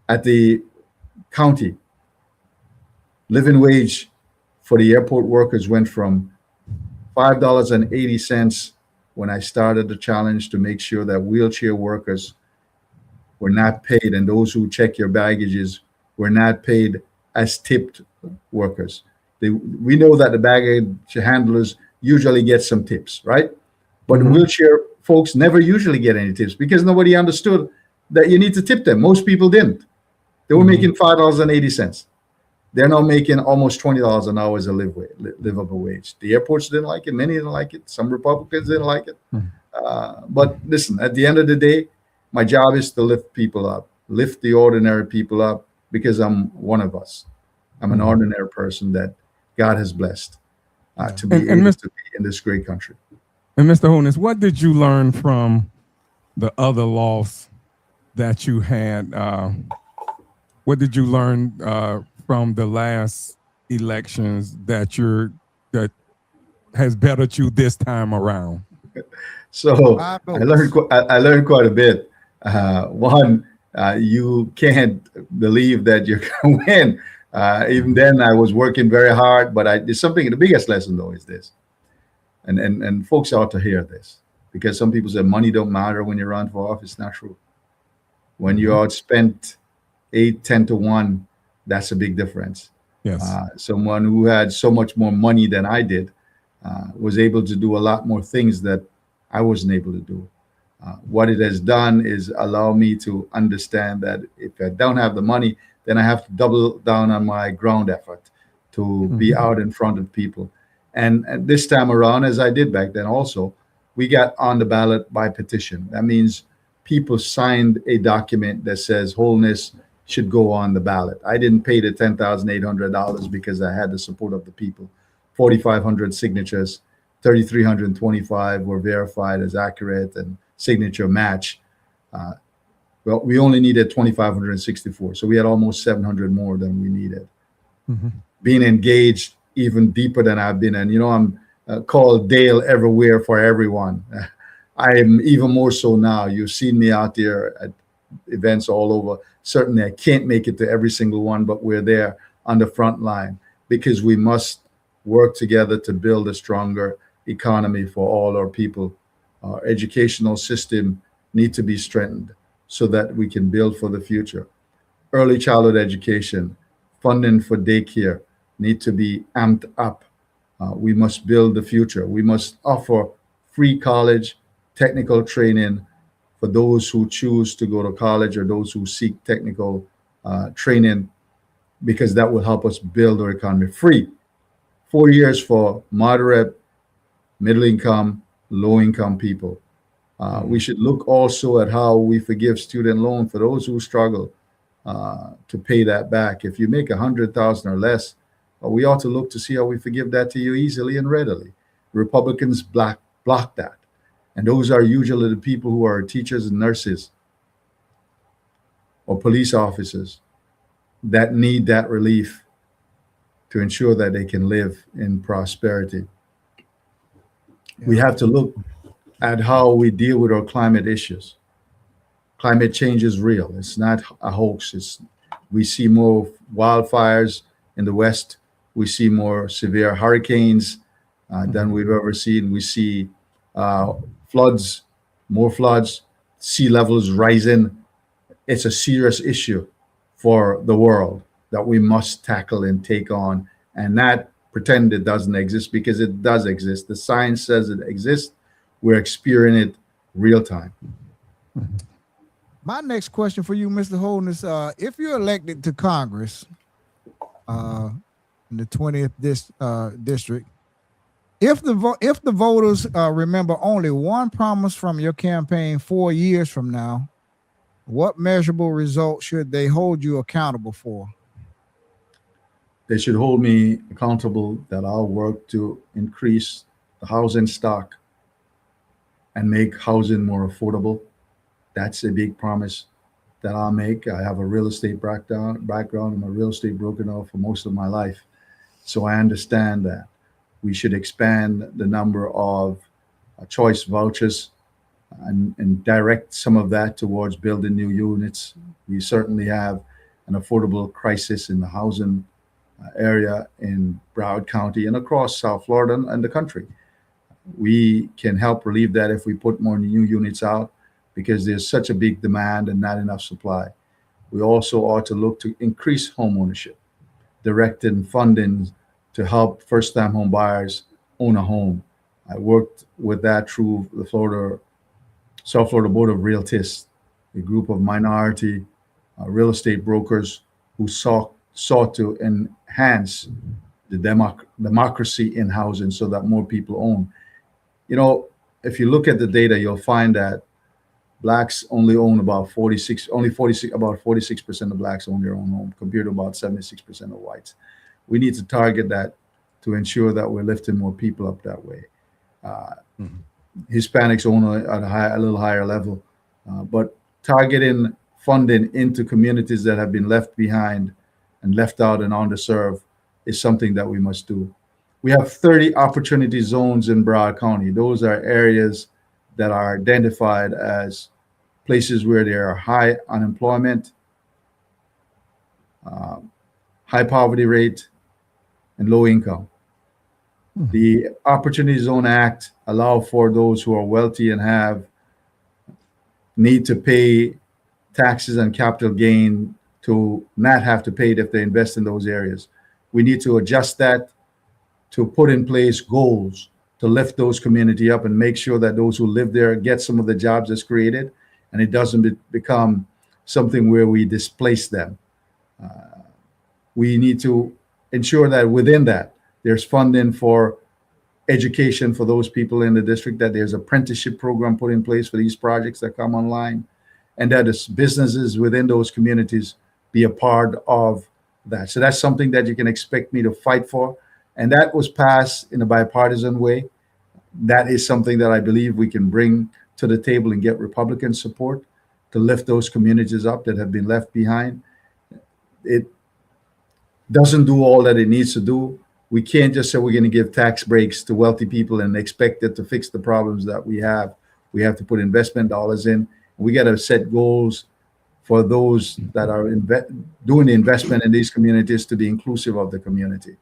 At the county, living wage for the airport workers went from $5.80 when I started the challenge to make sure that wheelchair workers were not paid, and those who check your baggages were not paid as tipped workers. We know that the baggage handlers usually get some tips, right? But the wheelchair folks never usually get any tips because nobody understood that you need to tip them. Most people didn't. They were making $5.80. They're now making almost $20 an hour as a livable wage. The airports didn't like it. Many didn't like it. Some Republicans didn't like it. But listen, at the end of the day, my job is to lift people up, lift the ordinary people up, because I'm one of us. I'm an ordinary person that God has blessed to be able to be in this great country.
And Mr. Holness, what did you learn from the other loss that you had? What did you learn from the last elections that has bettered you this time around?
So I learned quite a bit. One, you can't believe that you're going to win. Even then, I was working very hard, but there's something. The biggest lesson, though, is this, and folks ought to hear this, because some people say money don't matter when you run for office. Not true. When you outspent 8-10 to 1, that's a big difference.
Yes.
Someone who had so much more money than I did was able to do a lot more things that I wasn't able to do. What it has done is allow me to understand that if I don't have the money, then I have to double down on my ground effort to be out in front of people. And this time around, as I did back then also, we got on the ballot by petition. That means people signed a document that says Holness should go on the ballot. I didn't pay the $10,800 because I had the support of the people. 4,500 signatures, 3,325 were verified as accurate and signature match. Well, we only needed 2,564. So we had almost 700 more than we needed. Being engaged even deeper than I've been. And, I'm called Dale everywhere for everyone. I am even more so now. You've seen me out there at events all over. Certainly I can't make it to every single one, but we're there on the front line because we must work together to build a stronger economy for all our people. Our educational system needs to be strengthened so that we can build for the future. Early childhood education, funding for daycare need to be amped up We must build the future. We must offer free college, technical training for those who choose to go to college or those who seek technical training, because that will help us build our economy. Free 4 years for moderate, middle income, low income people. We should look also at how we forgive student loan for those who struggle to pay that back. If you make 100,000 or less, we ought to look to see how we forgive that to you easily and readily. Republicans block that. And those are usually the people who are teachers and nurses or police officers that need that relief to ensure that they can live in prosperity. Yeah. We have to look at how we deal with our climate issues. Climate change is real. It's not a hoax. We see more wildfires in the West. We see more severe hurricanes than we've ever seen. We see floods, more floods, sea levels rising. It's a serious issue for the world that we must tackle and take on, and not pretend it doesn't exist, because it does exist. The science says it exists. We're experiencing it real time.
My next question for you, Mr. Holness, if you're elected to Congress in the 20th district, if the voters remember only one promise from your campaign 4 years from now, what measurable result should they hold you accountable for?
They should hold me accountable that I'll work to increase the housing stock and make housing more affordable. That's a big promise that I'll make. I have a real estate background. I'm a real estate broker now for most of my life. So I understand that we should expand the number of choice vouchers and direct some of that towards building new units. We certainly have an affordable crisis in the housing area in Broward County and across South Florida and the country. We can help relieve that if we put more new units out, because there's such a big demand and not enough supply. We also ought to look to increase home ownership, directing funding to help first-time home buyers own a home. I worked with that through the South Florida Board of Realtors, a group of minority real estate brokers who sought to enhance the democracy in housing so that more people own. You know, if you look at the data, you'll find that blacks only own about 46% of blacks own their own home, compared to about 76% of whites. We need to target that to ensure that we're lifting more people up that way. Hispanics own at a little higher level, but targeting funding into communities that have been left behind and left out and underserved is something that we must do. We have 30 opportunity zones in Broward County. Those are areas that are identified as places where there are high unemployment, high poverty rate, and low income. The Opportunity Zone Act allow for those who are wealthy and need to pay taxes and capital gain to not have to pay it if they invest in those areas. We need to adjust that to put in place goals to lift those community up and make sure that those who live there get some of the jobs that's created, and it doesn't become something where we displace them. We need to ensure that within that, there's funding for education for those people in the district, that there's apprenticeship program put in place for these projects that come online, and that the businesses within those communities be a part of that. So that's something that you can expect me to fight for. And that was passed in a bipartisan way. That is something that I believe we can bring to the table and get Republican support to lift those communities up that have been left behind. It doesn't do all that it needs to do. We can't just say we're going to give tax breaks to wealthy people and expect it to fix the problems that we have. We have to put investment dollars in. We got to set goals for those that are doing the investment in these communities to be inclusive of the community.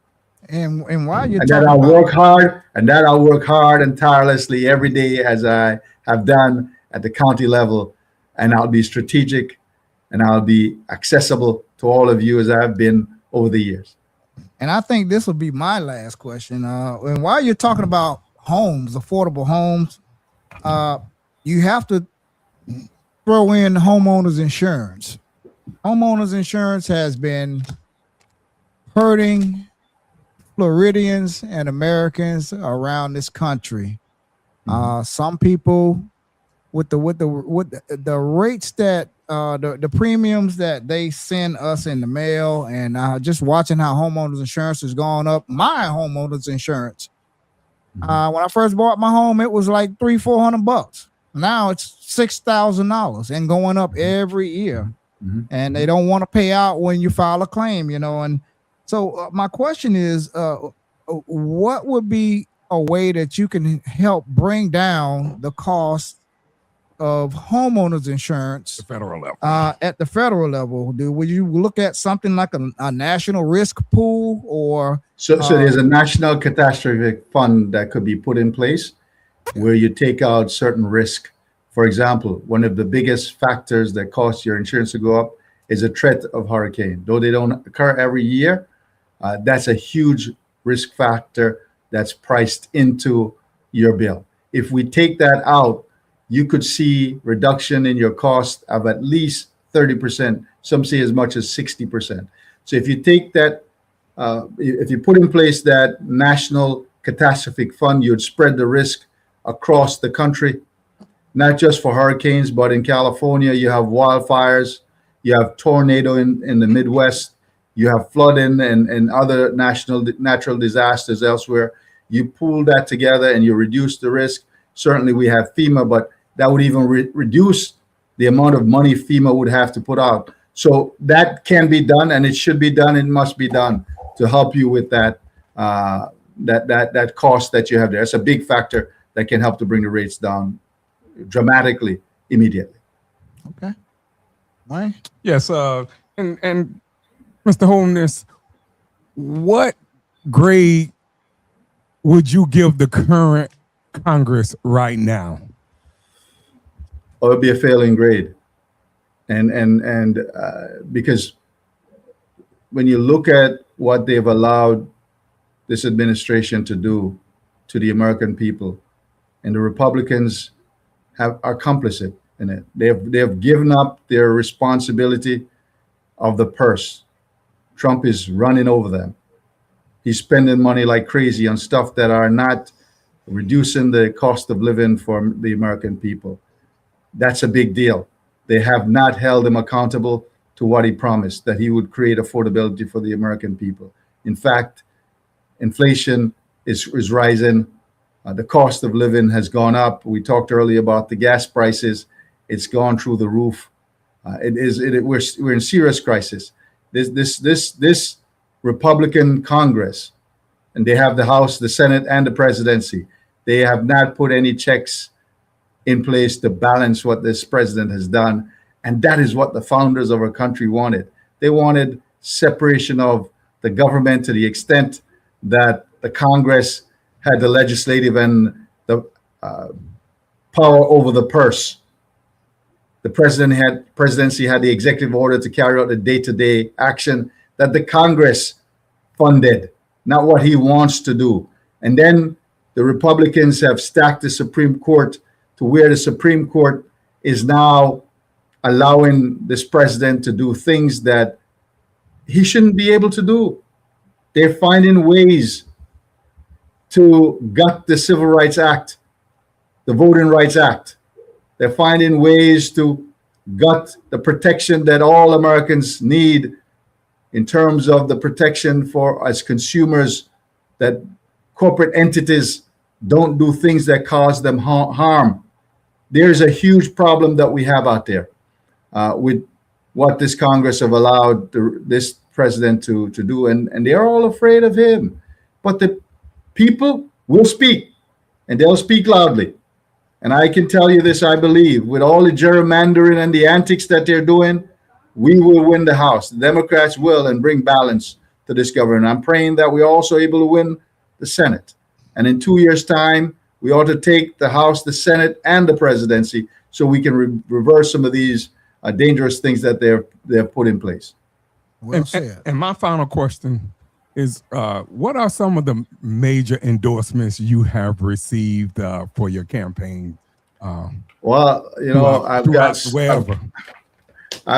And while you're
talking about, I'll work hard and tirelessly every day, as I have done at the county level, and I'll be strategic and I'll be accessible to all of you as I have been over the years.
and I think this will be my last question. And while you're talking about homes, affordable homes, you have to throw in homeowners insurance. Homeowners insurance has been hurting Floridians and Americans around this country. Some people with the rates that the premiums that they send us in the mail, and just watching how homeowners insurance has gone up. My homeowners insurance, when I first bought my home, it was like $300-400. Now it's $6,000 and going up every year. And they don't want to pay out when you file a claim, and so my question is, what would be a way that you can help bring down the cost of homeowners insurance
The federal level.
At the federal level? Would you look at something like a national risk pool, or
so there's a national catastrophic fund that could be put in place where you take out certain risk. For example, one of the biggest factors that cause your insurance to go up is a threat of hurricane. Though they don't occur every year, that's a huge risk factor that's priced into your bill. If we take that out, you could see reduction in your cost of at least 30%. Some say as much as 60%. So if you take that, if you put in place that national catastrophic fund, you'd spread the risk across the country, not just for hurricanes, but in California, you have wildfires, you have tornado in the Midwest, you have flooding and other natural disasters elsewhere. You pool that together and you reduce the risk. Certainly we have FEMA, but that would even reduce the amount of money FEMA would have to put out. So that can be done, and it should be done. It must be done to help you with that that cost that you have there. It's a big factor that can help to bring the rates down dramatically, immediately.
Okay. Why?
Yes, and Mr. Holness, what grade would you give the current Congress right now?
Oh, it'd be a failing grade, and because when you look at what they've allowed this administration to do to the American people, and the Republicans are complicit in it. They have given up their responsibility of the purse. Trump is running over them. He's spending money like crazy on stuff that are not reducing the cost of living for the American people. That's a big deal. They have not held him accountable to what he promised, that he would create affordability for the American people. In fact, inflation is rising. The cost of living has gone up. We talked earlier about the gas prices. It's gone through the roof. We're in serious crisis. This Republican Congress, and they have the House, the Senate, and the presidency. They have not put any checks in place to balance what this president has done. And that is what the founders of our country wanted. They wanted separation of the government to the extent that the Congress had the legislative and the power over the purse. The presidency had the executive order to carry out the day-to-day action that the Congress funded, not what he wants to do. And then the Republicans have stacked the Supreme Court to where the Supreme Court is now allowing this president to do things that he shouldn't be able to do. They're finding ways to gut the Civil Rights Act, the Voting Rights Act. They're finding ways to gut the protection that all Americans need in terms of the protection for as consumers, that corporate entities don't do things that cause them harm. There's a huge problem that we have out there with what this Congress have allowed this president to do, and they're all afraid of him. But the people will speak, and they'll speak loudly. And I can tell you this, I believe, with all the gerrymandering and the antics that they're doing, we will win the House. The Democrats will, and bring balance to this government. I'm praying that we're also able to win the Senate. And in 2 years' time, we ought to take the House, the Senate, and the presidency so we can reverse some of these dangerous things that they've put in place.
Well said.
And my final question, is what are some of the major endorsements you have received for your campaign?
Well, I've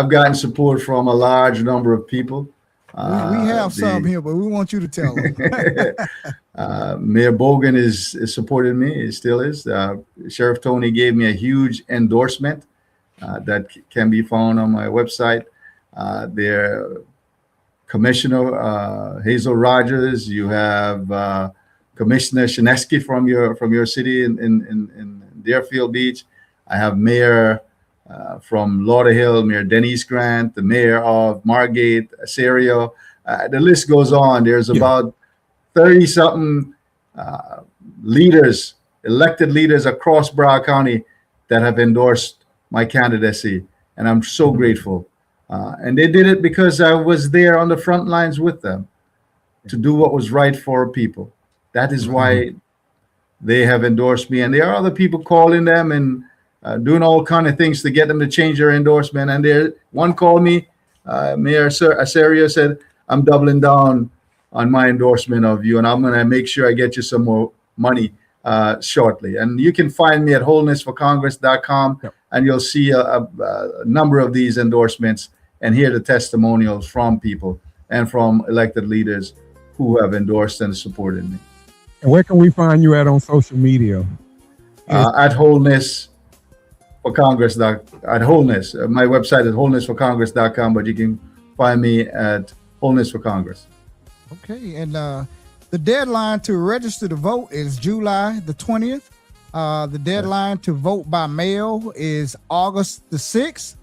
gotten support from a large number of people.
We have some here, but we want you to tell them.
Mayor Bogan is supported me. He still is. Sheriff Tony gave me a huge endorsement that can be found on my website. Their Commissioner Hazel Rogers. You have Commissioner Shinesky from your city in Deerfield Beach. I have Mayor from Lauderhill, Mayor Denise Grant, the Mayor of Margate, Serio. The list goes on. There's about 30-something leaders, elected leaders across Broward County that have endorsed my candidacy, and I'm so grateful. And they did it because I was there on the front lines with them to do what was right for people. That is why they have endorsed me. And there are other people calling them and doing all kind of things to get them to change their endorsement. And one called me, Mayor Asario said, I'm doubling down on my endorsement of you, and I'm going to make sure I get you some more money shortly. And you can find me at holnessforcongress.com, and you'll see a number of these endorsements and hear the testimonials from people and from elected leaders who have endorsed and supported me.
And where can we find you at on social media?
At Holness for Congress. At Holness. My website is holnessforcongress.com, but you can find me at Holness for Congress.
Okay, and the deadline to register to vote is July the 20th. The deadline to vote by mail is August the 6th.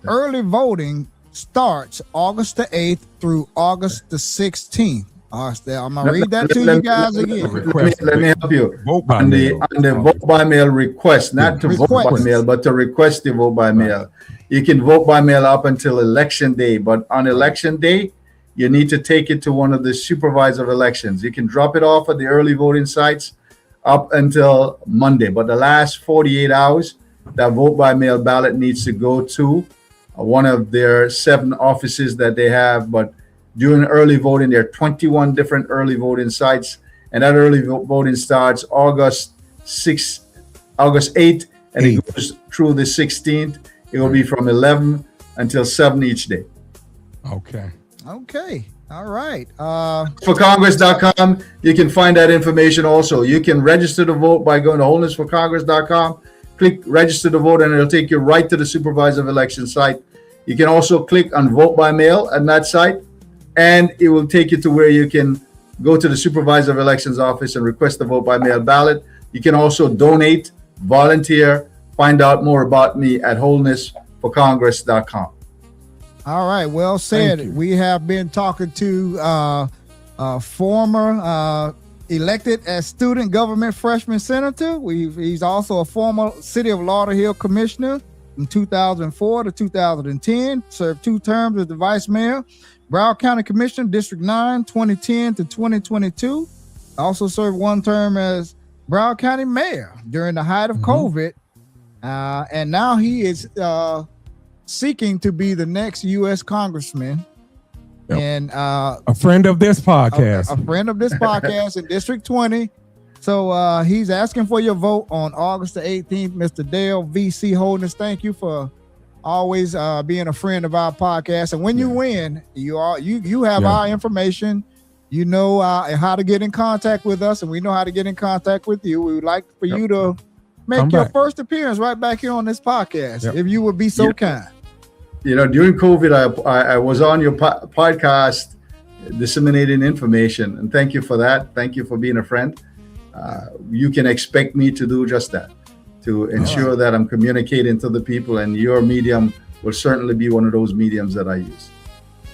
Early voting starts August the 8th through August the 16th. I'm gonna read that to you guys again.
Let me help you. Vote by mail. On the vote by mail request, not to vote by mail, but to request to vote by mail. You can vote by mail up until election day, but on election day, you need to take it to one of the supervisor of elections. You can drop it off at the early voting sites up until Monday, but the last 48 hours, that vote by mail ballot needs to go to one of their 7 offices that they have. But during early voting, there are 21 different early voting sites, and that early voting starts August 8th, and it goes through the 16th. It will be from 11 until 7 each day.
Okay. All right.
For Congress.com, you can find that information also. You can register to vote by going to holnessforcongress.com. Click register to vote, and it'll take you right to the supervisor of election site. You can also click on vote by mail on that site, and it will take you to where you can go to the supervisor of elections office and request a vote by mail ballot. You can also donate, volunteer, find out more about me at holnessforcongress.com.
All right, well said. We have been talking to former elected as student government freshman senator. He's also a former City of Lauderhill Commissioner from 2004 to 2010, served 2 terms as the vice mayor, Broward County Commissioner, District 9, 2010 to 2022. Also served 1 term as Broward County Mayor during the height of COVID. And now he is seeking to be the next U.S. Congressman. And
a friend of this podcast.
A friend of this podcast in District 20. So he's asking for your vote on August the 18th. Mr. Dale V.C. Holness, thank you for always being a friend of our podcast. And when you win, you have our information. You know how to get in contact with us, and we know how to get in contact with you. We would like for you to make your first appearance right back here on this podcast, if you would be so kind.
You know, during COVID, I was on your podcast disseminating information, and thank you for that. Thank you for being a friend. You can expect me to do just that, to ensure that I'm communicating to the people, and your medium will certainly be one of those mediums that I use.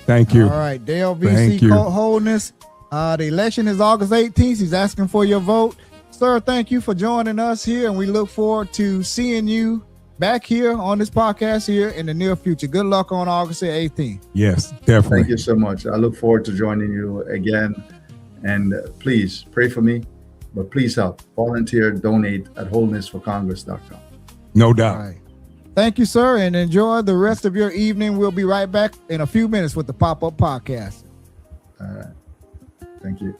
Thank you.
All right, Dale V.C. Holness. The election is August 18th. He's asking for your vote. Sir, thank you for joining us here, and we look forward to seeing you back here on this podcast here in the near future. Good luck on August 18th.
Yes, definitely.
Thank you so much. I look forward to joining you again. And please pray for me, but please help. Volunteer, donate at holnessforcongress.com.
No doubt.
All right. Thank you, sir, and enjoy the rest of your evening. We'll be right back in a few minutes with the Pop-Up Podcast.
All right. Thank you.